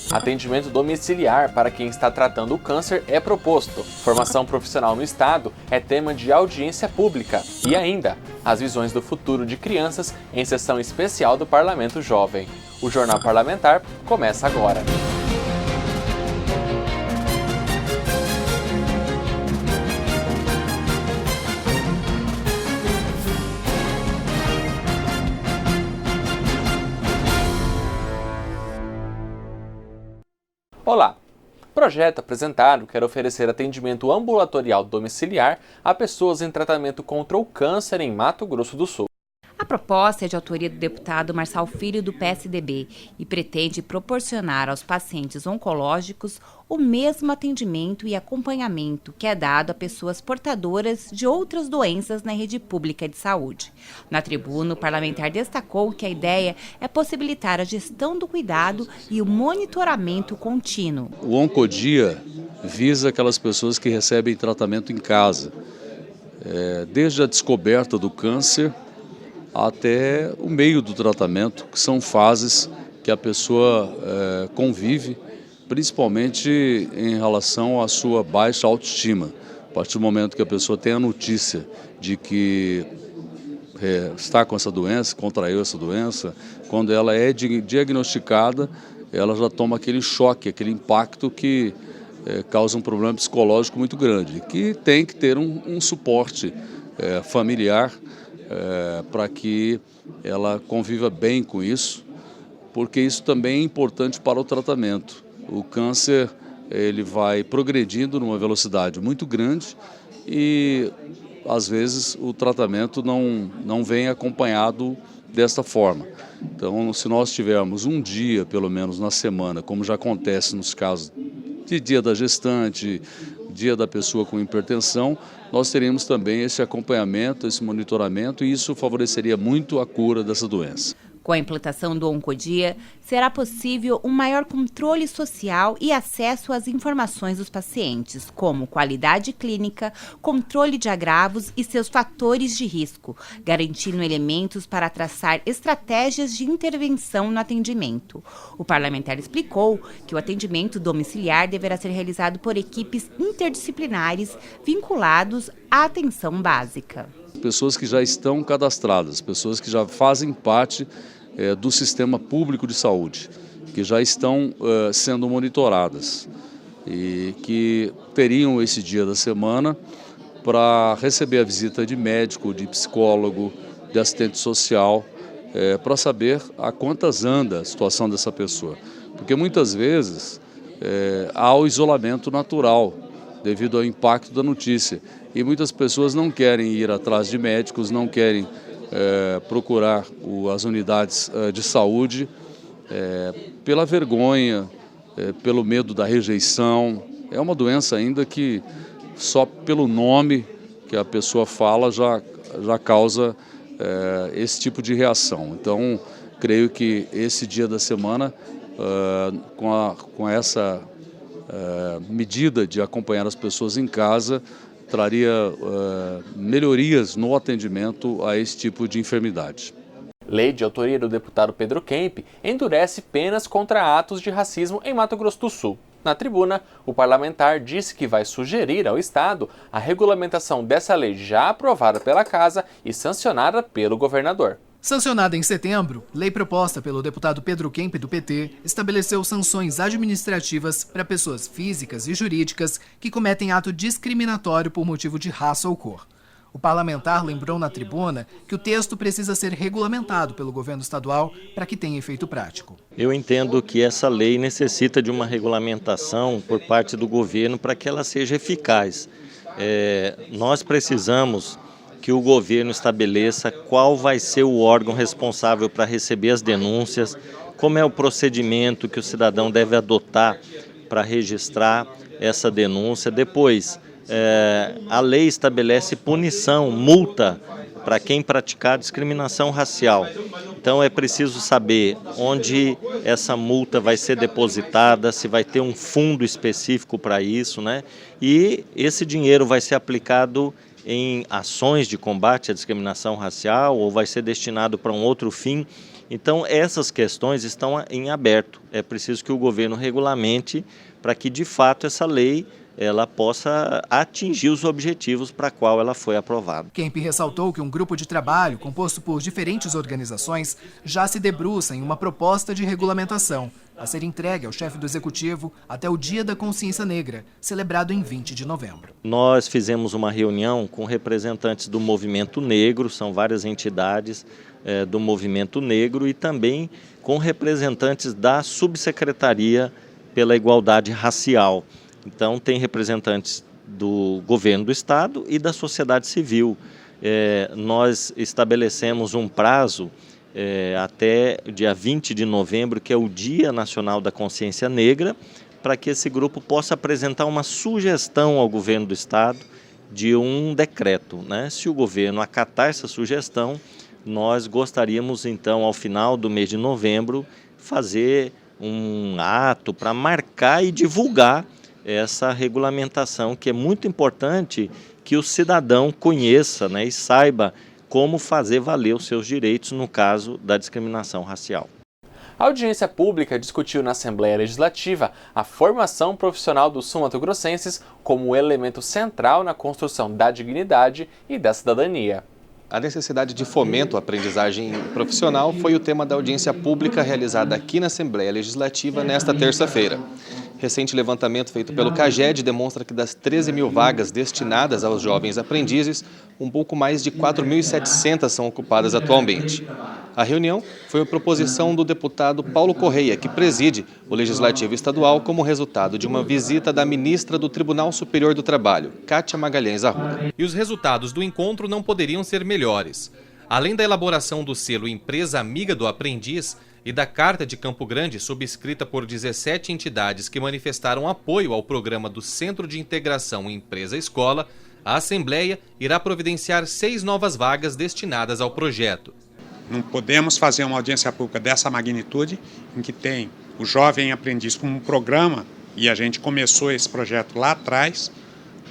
Atendimento domiciliar para quem está tratando o câncer é proposto. Formação profissional no Estado é tema de audiência pública. E ainda, as visões do futuro de crianças em sessão especial do Parlamento Jovem. O Jornal Parlamentar começa agora. Olá! O projeto apresentado quer oferecer atendimento ambulatorial domiciliar a pessoas em tratamento contra o câncer em Mato Grosso do Sul. A proposta é de autoria do deputado Marçal Filho, do PSDB, e pretende proporcionar aos pacientes oncológicos o mesmo atendimento e acompanhamento que é dado a pessoas portadoras de outras doenças na rede pública de saúde. Na tribuna, o parlamentar destacou que a ideia é possibilitar a gestão do cuidado e o monitoramento contínuo. O Oncodia visa aquelas pessoas que recebem tratamento em casa, desde a descoberta do câncer até o meio do tratamento, que são fases que a pessoa convive, principalmente em relação à sua baixa autoestima. A partir do momento que a pessoa tem a notícia de que está com essa doença, contraiu essa doença, quando ela é diagnosticada, ela já toma aquele choque, aquele impacto que causa um problema psicológico muito grande, que tem que ter um suporte familiar, para que ela conviva bem com isso, porque isso também é importante para o tratamento. O câncer ele vai progredindo numa velocidade muito grande e, às vezes, o tratamento não vem acompanhado desta forma. Então, se nós tivermos um dia, pelo menos na semana, como já acontece nos casos de dia da gestante, dia da pessoa com hipertensão, nós teríamos também esse acompanhamento, esse monitoramento, e isso favoreceria muito a cura dessa doença. Com a implantação do Oncodia, será possível um maior controle social e acesso às informações dos pacientes, como qualidade clínica, controle de agravos e seus fatores de risco, garantindo elementos para traçar estratégias de intervenção no atendimento. O parlamentar explicou que o atendimento domiciliar deverá ser realizado por equipes interdisciplinares vinculados à atenção básica. Pessoas que já estão cadastradas, pessoas que já fazem parte do sistema público de saúde, que já estão sendo monitoradas e que teriam esse dia da semana para receber a visita de médico, de psicólogo, de assistente social, para saber a quantas anda a situação dessa pessoa. Porque muitas vezes há o isolamento natural devido ao impacto da notícia e muitas pessoas não querem ir atrás de médicos, não querem procurar as unidades de saúde pela vergonha, pelo medo da rejeição. É uma doença ainda que só pelo nome que a pessoa fala já causa esse tipo de reação. Então, creio que esse dia da semana, com essa medida de acompanhar as pessoas em casa, traria melhorias no atendimento a esse tipo de enfermidade. Lei de autoria do deputado Pedro Kemp endurece penas contra atos de racismo em Mato Grosso do Sul. Na tribuna, o parlamentar disse que vai sugerir ao Estado a regulamentação dessa lei já aprovada pela Casa e sancionada pelo governador. Sancionada em setembro, lei proposta pelo deputado Pedro Kemp, do PT, estabeleceu sanções administrativas para pessoas físicas e jurídicas que cometem ato discriminatório por motivo de raça ou cor. O parlamentar lembrou na tribuna que o texto precisa ser regulamentado pelo governo estadual para que tenha efeito prático. Eu entendo que essa lei necessita de uma regulamentação por parte do governo para que ela seja eficaz. Nós precisamos que o governo estabeleça qual vai ser o órgão responsável para receber as denúncias, como é o procedimento que o cidadão deve adotar para registrar essa denúncia. Depois, a lei estabelece punição, multa para quem praticar discriminação racial. Então é preciso saber onde essa multa vai ser depositada, se vai ter um fundo específico para isso, né? E esse dinheiro vai ser aplicado em ações de combate à discriminação racial ou vai ser destinado para um outro fim. Então, essas questões estão em aberto. É preciso que o governo regulamente para que, de fato, essa lei ela possa atingir os objetivos para qual ela foi aprovada. Kemp ressaltou que um grupo de trabalho composto por diferentes organizações já se debruça em uma proposta de regulamentação a ser entregue ao chefe do Executivo até o Dia da Consciência Negra, celebrado em 20 de novembro. Nós fizemos uma reunião com representantes do movimento negro, são várias entidades do movimento negro, e também com representantes da Subsecretaria pela Igualdade Racial. Então, tem representantes do governo do Estado e da sociedade civil. Nós estabelecemos um prazo até dia 20 de novembro, que é o Dia Nacional da Consciência Negra, para que esse grupo possa apresentar uma sugestão ao governo do Estado de um decreto, né? Se o governo acatar essa sugestão, nós gostaríamos, então, ao final do mês de novembro, fazer um ato para marcar e divulgar essa regulamentação, que é muito importante que o cidadão conheça, né, e saiba como fazer valer os seus direitos no caso da discriminação racial. A audiência pública discutiu na Assembleia Legislativa a formação profissional dos sul-mato-grossenses como elemento central na construção da dignidade e da cidadania. A necessidade de fomento à aprendizagem profissional foi o tema da audiência pública realizada aqui na Assembleia Legislativa nesta terça-feira. Recente levantamento feito pelo CAGED demonstra que das 13 mil vagas destinadas aos jovens aprendizes, um pouco mais de 4.700 são ocupadas atualmente. A reunião foi a proposição do deputado Paulo Correia, que preside o Legislativo Estadual, como resultado de uma visita da ministra do Tribunal Superior do Trabalho, Kátia Magalhães Arruda. E os resultados do encontro não poderiam ser melhores. Além da elaboração do selo Empresa Amiga do Aprendiz e da Carta de Campo Grande, subscrita por 17 entidades que manifestaram apoio ao programa do Centro de Integração Empresa-Escola, a Assembleia irá providenciar 6 novas vagas destinadas ao projeto. Não podemos fazer uma audiência pública dessa magnitude, em que tem o jovem aprendiz como um programa, e a gente começou esse projeto lá atrás,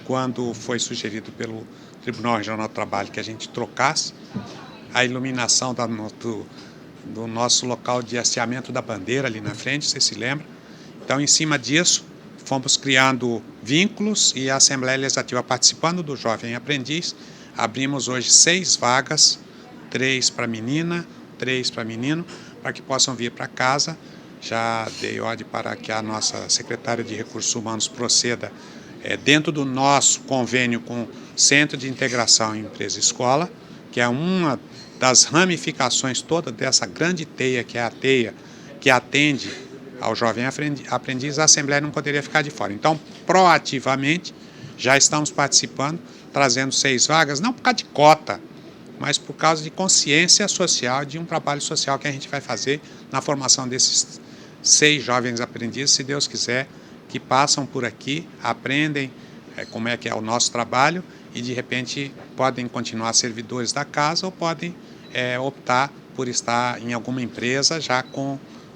quando foi sugerido pelo Tribunal Regional do Trabalho que a gente trocasse a iluminação do nosso local de hasteamento da bandeira ali na frente, você se lembra? Então, em cima disso, fomos criando vínculos e a Assembleia Legislativa participando do jovem aprendiz. Abrimos hoje 6 vagas, 3 para menina, 3 para menino, para que possam vir para casa. Já dei ordem para que a nossa secretária de Recursos Humanos proceda dentro do nosso convênio com o Centro de Integração Empresa-Escola, que é uma das ramificações toda dessa grande teia, que é a teia que atende ao jovem aprendiz. A Assembleia não poderia ficar de fora. Então, proativamente, já estamos participando, trazendo 6 vagas, não por causa de cota, mas por causa de consciência social, de um trabalho social que a gente vai fazer na formação desses 6 jovens aprendizes, se Deus quiser, que passam por aqui, aprendem como é que é o nosso trabalho e, de repente, podem continuar servidores da casa ou podem optar por estar em alguma empresa já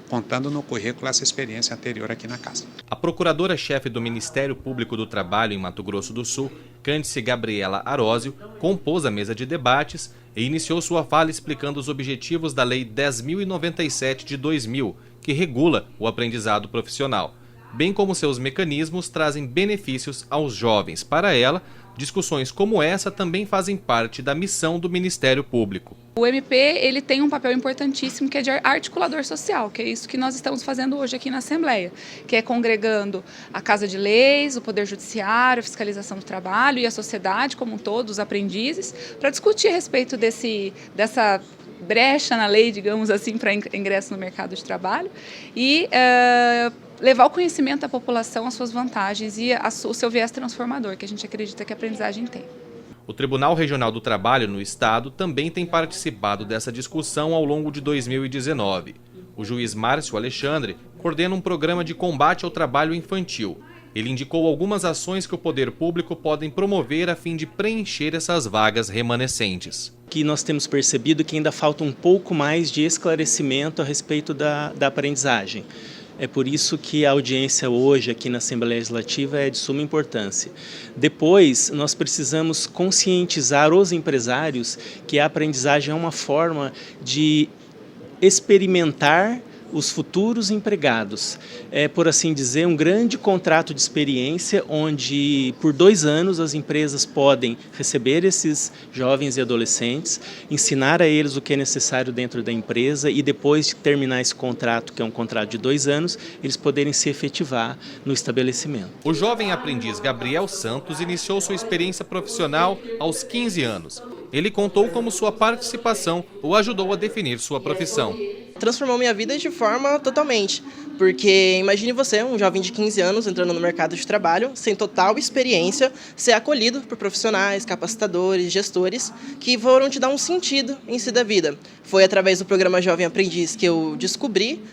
contando no currículo essa experiência anterior aqui na casa. A procuradora-chefe do Ministério Público do Trabalho em Mato Grosso do Sul, Cândice Gabriela Arósio, compôs a mesa de debates e iniciou sua fala explicando os objetivos da Lei 10.097 de 2000, que regula o aprendizado profissional, bem como seus mecanismos trazem benefícios aos jovens. Para ela, discussões como essa também fazem parte da missão do Ministério Público. O MP ele tem um papel importantíssimo, que é de articulador social, que é isso que nós estamos fazendo hoje aqui na Assembleia, que é congregando a Casa de Leis, o Poder Judiciário, a Fiscalização do Trabalho e a sociedade como um todo, os aprendizes, para discutir a respeito dessa brecha na lei, digamos assim, para ingresso no mercado de trabalho e levar o conhecimento da população, as suas vantagens e o seu viés transformador, que a gente acredita que a aprendizagem tem. O Tribunal Regional do Trabalho no Estado também tem participado dessa discussão ao longo de 2019. O juiz Márcio Alexandre coordena um programa de combate ao trabalho infantil. Ele indicou algumas ações que o poder público podem promover a fim de preencher essas vagas remanescentes. Que nós temos percebido que ainda falta um pouco mais de esclarecimento a respeito da aprendizagem. É por isso que a audiência hoje aqui na Assembleia Legislativa é de suma importância. Depois, nós precisamos conscientizar os empresários que a aprendizagem é uma forma de experimentar os futuros empregados. É, por assim dizer, um grande contrato de experiência onde, por 2 anos, as empresas podem receber esses jovens e adolescentes, ensinar a eles o que é necessário dentro da empresa e depois de terminar esse contrato, que é um contrato de 2 anos, eles poderem se efetivar no estabelecimento. O jovem aprendiz Gabriel Santos iniciou sua experiência profissional aos 15 anos. Ele contou como sua participação o ajudou a definir sua profissão. Transformou minha vida de forma totalmente, porque imagine você, um jovem de 15 anos, entrando no mercado de trabalho, sem total experiência, ser acolhido por profissionais, capacitadores, gestores, que foram te dar um sentido em si da vida. Foi através do programa Jovem Aprendiz que eu descobri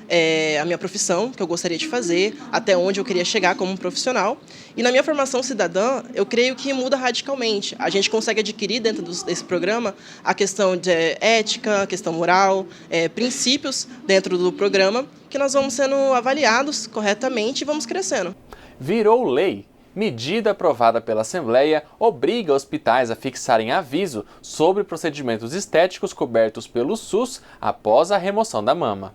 a minha profissão, que eu gostaria de fazer, até onde eu queria chegar como um profissional. E na minha formação cidadã, eu creio que muda radicalmente. A gente consegue adquirir dentro desse programa a questão de ética, a questão moral, princípios dentro do programa, que nós vamos sendo avaliados corretamente e vamos crescendo. Virou lei. Medida aprovada pela Assembleia obriga hospitais a fixarem aviso sobre procedimentos estéticos cobertos pelo SUS após a remoção da mama.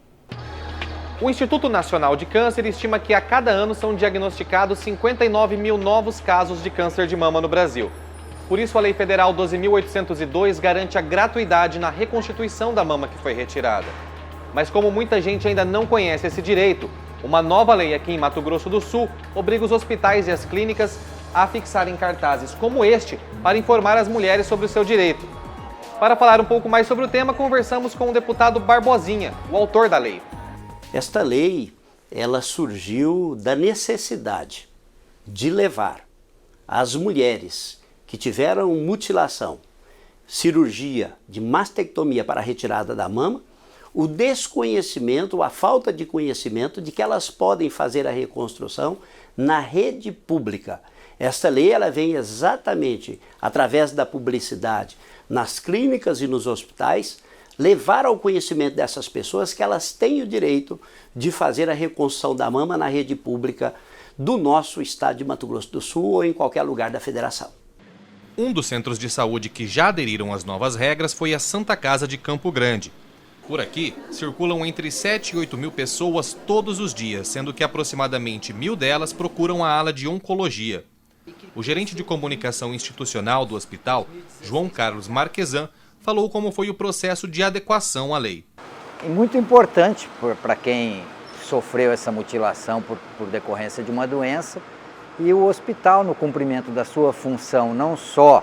O Instituto Nacional de Câncer estima que a cada ano são diagnosticados 59 mil novos casos de câncer de mama no Brasil. Por isso, a Lei Federal 12.802 garante a gratuidade na reconstituição da mama que foi retirada. Mas como muita gente ainda não conhece esse direito, uma nova lei aqui em Mato Grosso do Sul obriga os hospitais e as clínicas a fixarem cartazes como este para informar as mulheres sobre o seu direito. Para falar um pouco mais sobre o tema, conversamos com o deputado Barbosinha, o autor da lei. Esta lei, ela surgiu da necessidade de levar as mulheres que tiveram mutilação, cirurgia de mastectomia para a retirada da mama, o desconhecimento, a falta de conhecimento de que elas podem fazer a reconstrução na rede pública. Esta lei ela vem exatamente através da publicidade nas clínicas e nos hospitais, levar ao conhecimento dessas pessoas que elas têm o direito de fazer a reconstrução da mama na rede pública do nosso estado de Mato Grosso do Sul ou em qualquer lugar da federação. Um dos centros de saúde que já aderiram às novas regras foi a Santa Casa de Campo Grande. Por aqui, circulam entre 7 e 8 mil pessoas todos os dias, sendo que aproximadamente 1.000 delas procuram a ala de oncologia. O gerente de comunicação institucional do hospital, João Carlos Marquesan, falou como foi o processo de adequação à lei. É muito importante para quem sofreu essa mutilação por decorrência de uma doença, e o hospital, no cumprimento da sua função, não só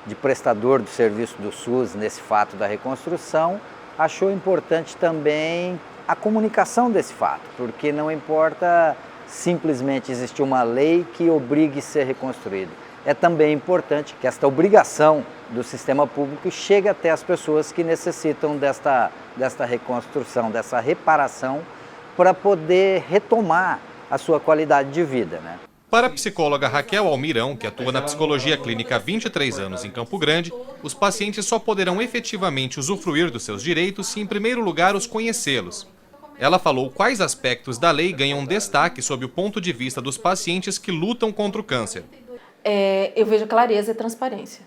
de prestador do serviço do SUS nesse fato da reconstrução, achou importante também a comunicação desse fato, porque não importa simplesmente existir uma lei que obrigue a ser reconstruído. É também importante que esta obrigação do sistema público chegue até as pessoas que necessitam desta reconstrução, dessa reparação, para poder retomar a sua qualidade de vida, né? Para a psicóloga Raquel Almirão, que atua na psicologia clínica há 23 anos em Campo Grande, os pacientes só poderão efetivamente usufruir dos seus direitos se, em primeiro lugar, os conhecê-los. Ela falou quais aspectos da lei ganham destaque sob o ponto de vista dos pacientes que lutam contra o câncer. Eu vejo clareza e transparência.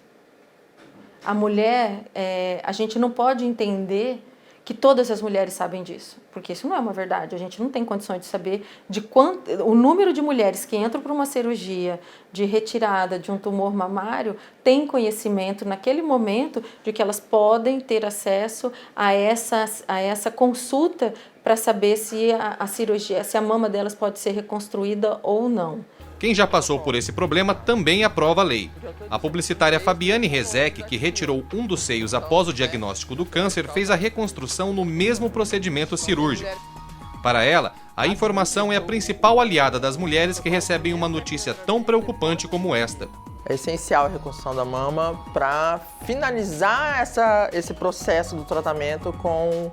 A mulher, a gente não pode entender que todas as mulheres sabem disso, porque isso não é uma verdade. A gente não tem condições de saber o número de mulheres que entram para uma cirurgia de retirada de um tumor mamário tem conhecimento naquele momento de que elas podem ter acesso a essa consulta para saber se a cirurgia, se a mama delas pode ser reconstruída ou não. Quem já passou por esse problema também aprova a lei. A publicitária Fabiane Rezec, que retirou um dos seios após o diagnóstico do câncer, fez a reconstrução no mesmo procedimento cirúrgico. Para ela, a informação é a principal aliada das mulheres que recebem uma notícia tão preocupante como esta. É essencial a reconstrução da mama para finalizar esse processo do tratamento com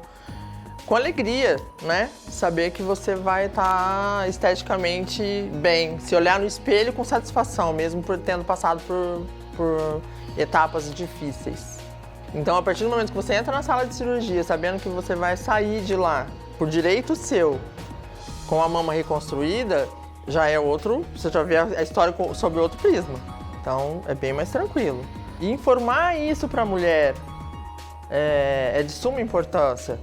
alegria, né? Saber que você vai estar esteticamente bem, se olhar no espelho com satisfação, mesmo por tendo passado por etapas difíceis. Então, a partir do momento que você entra na sala de cirurgia, sabendo que você vai sair de lá por direito seu, com a mama reconstruída, já é outro, você já vê a história sob outro prisma. Então, é bem mais tranquilo. E informar isso para a mulher é de suma importância.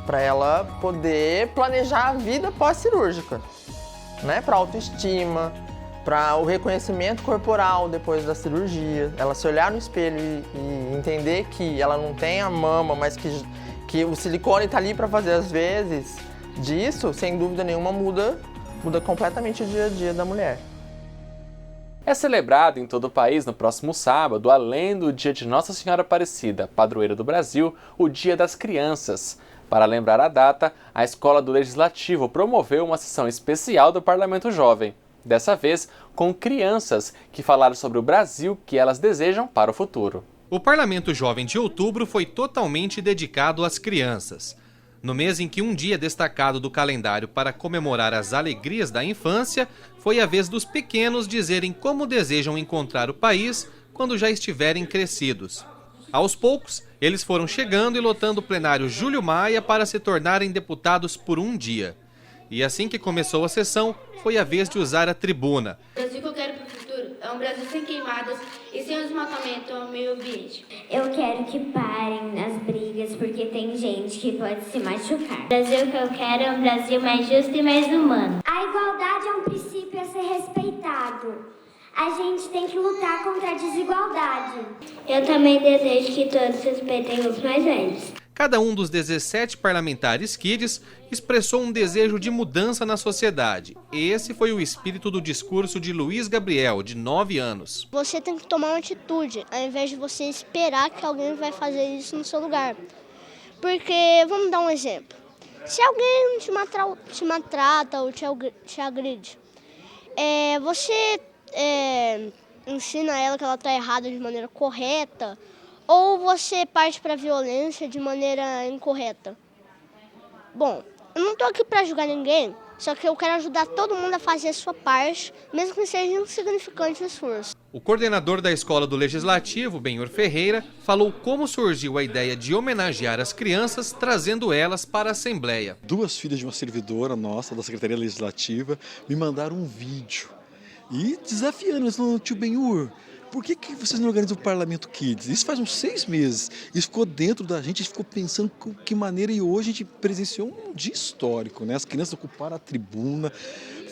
para ela poder planejar a vida pós-cirúrgica, né? Para autoestima, para o reconhecimento corporal depois da cirurgia, ela se olhar no espelho e entender que ela não tem a mama, mas que o silicone está ali para fazer as vezes disso, sem dúvida nenhuma, muda completamente o dia a dia da mulher. É celebrado em todo o país no próximo sábado, além do dia de Nossa Senhora Aparecida, padroeira do Brasil, o Dia das Crianças. Para lembrar a data, a Escola do Legislativo promoveu uma sessão especial do Parlamento Jovem. Dessa vez, com crianças que falaram sobre o Brasil que elas desejam para o futuro. O Parlamento Jovem de outubro foi totalmente dedicado às crianças. No mês em que um dia destacado do calendário para comemorar as alegrias da infância, foi a vez dos pequenos dizerem como desejam encontrar o país quando já estiverem crescidos. Aos poucos, eles foram chegando e lotando o plenário Júlio Maia para se tornarem deputados por um dia. E assim que começou a sessão, foi a vez de usar a tribuna. O Brasil que eu quero para o futuro é um Brasil sem queimadas e sem desmatamento ao meio ambiente. Eu quero que parem as brigas, porque tem gente que pode se machucar. O Brasil que eu quero é um Brasil mais justo e mais humano. A igualdade é um princípio a ser respeitado. A gente tem que lutar contra a desigualdade. Eu também desejo que todos respeitem os mais velhos. Cada um dos 17 parlamentares kids expressou um desejo de mudança na sociedade. Esse foi o espírito do discurso de Luiz Gabriel, de 9 anos. Você tem que tomar uma atitude, ao invés de você esperar que alguém vai fazer isso no seu lugar. Porque, vamos dar um exemplo. Se alguém te maltrata ou te agride, você ensina ela que ela está errada de maneira correta, ou você parte para a violência de maneira incorreta? Bom, eu não estou aqui para julgar ninguém, só que eu quero ajudar todo mundo a fazer a sua parte, mesmo que seja insignificante o esforço. O coordenador da Escola do Legislativo, Benhur Ferreira, falou como surgiu a ideia de homenagear as crianças, trazendo elas para a Assembleia. 2 filhas de uma servidora nossa, da Secretaria Legislativa, me mandaram um vídeo e desafiando, eles falaram: tio Benhur, por que vocês não organizam o Parlamento Kids? Isso faz uns 6 meses. Isso ficou dentro da gente, a gente ficou pensando que maneira, e hoje a gente presenciou um dia histórico, né? As crianças ocuparam a tribuna,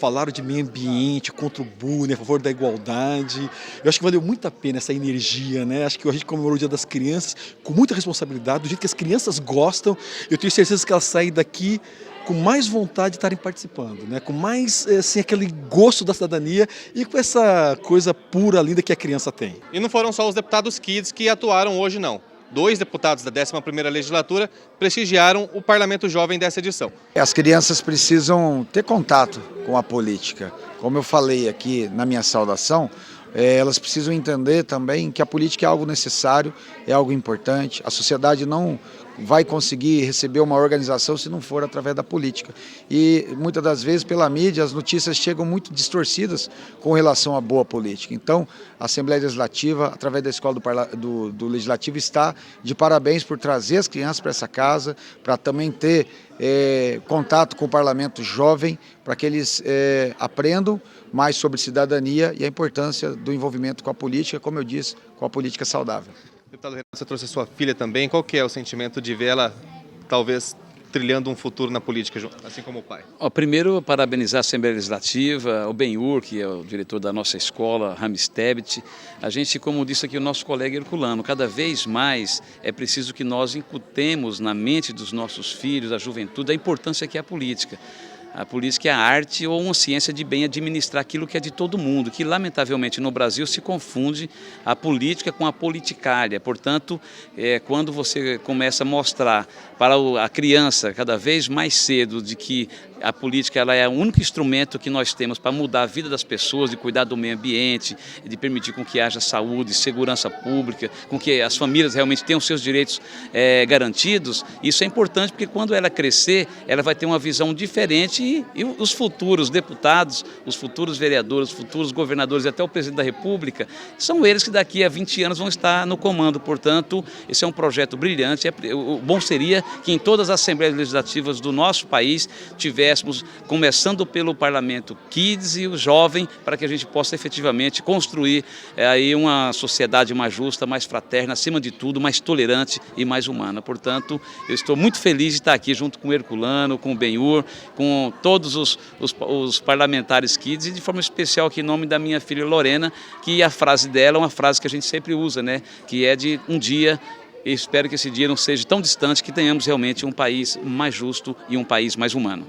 falaram de meio ambiente, contra o bullying, a favor da igualdade. Eu acho que valeu muito a pena essa energia, né? Acho que a gente comemorou o Dia das Crianças com muita responsabilidade, do jeito que as crianças gostam. Eu tenho certeza que elas saem daqui com mais vontade de estarem participando, né? Com mais assim, aquele gosto da cidadania e com essa coisa pura, linda que a criança tem. E não foram só os deputados kids que atuaram hoje, não. 2 deputados da 11ª legislatura prestigiaram o Parlamento Jovem dessa edição. As crianças precisam ter contato com a política. Como eu falei aqui na minha saudação, elas precisam entender também que a política é algo necessário, é algo importante. A sociedade não vai conseguir receber uma organização se não for através da política. E muitas das vezes pela mídia as notícias chegam muito distorcidas com relação à boa política. Então a Assembleia Legislativa, através da Escola do Legislativo, está de parabéns por trazer as crianças para essa casa, para também ter contato com o Parlamento Jovem, para que eles aprendam mais sobre cidadania e a importância do envolvimento com a política, como eu disse, com a política saudável. Deputado Renato, você trouxe a sua filha também. Qual que é o sentimento de ver ela, talvez, trilhando um futuro na política, assim como o pai? Primeiro, parabenizar a Assembleia Legislativa, o Benhur, que é o diretor da nossa escola, Rames Tebet. A gente, como disse aqui o nosso colega Herculano, cada vez mais é preciso que nós incutemos na mente dos nossos filhos, da juventude, a importância que é a política. A política é a arte ou uma ciência de bem administrar aquilo que é de todo mundo, que lamentavelmente no Brasil se confunde a política com a politicária. Portanto, quando você começa a mostrar para a criança cada vez mais cedo de que a política ela é o único instrumento que nós temos para mudar a vida das pessoas, de cuidar do meio ambiente, de permitir com que haja saúde, segurança pública, com que as famílias realmente tenham seus direitos garantidos, isso é importante porque quando ela crescer, ela vai ter uma visão diferente e os futuros deputados, os futuros vereadores, os futuros governadores e até o presidente da República, são eles que daqui a 20 anos vão estar no comando. Portanto, esse é um projeto brilhante. O bom seria que em todas as assembleias legislativas do nosso país tivesse estivéssemos começando pelo Parlamento Kids e o jovem, para que a gente possa efetivamente construir aí uma sociedade mais justa, mais fraterna, acima de tudo, mais tolerante e mais humana. Portanto, eu estou muito feliz de estar aqui junto com o Herculano, com o Benhur, com todos os parlamentares Kids e de forma especial aqui em nome da minha filha Lorena, que a frase dela é uma frase que a gente sempre usa, né? Que é de um dia. E espero que esse dia não seja tão distante, que tenhamos realmente um país mais justo e um país mais humano.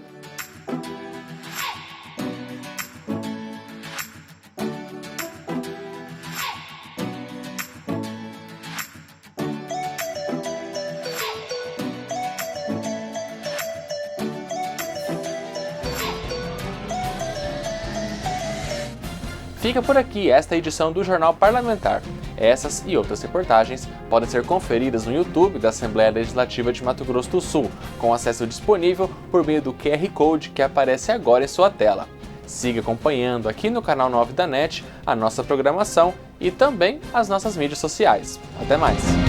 Fica por aqui esta edição do Jornal Parlamentar. Essas e outras reportagens podem ser conferidas no YouTube da Assembleia Legislativa de Mato Grosso do Sul, com acesso disponível por meio do QR Code que aparece agora em sua tela. Siga acompanhando aqui no canal 9 da NET a nossa programação e também as nossas mídias sociais. Até mais!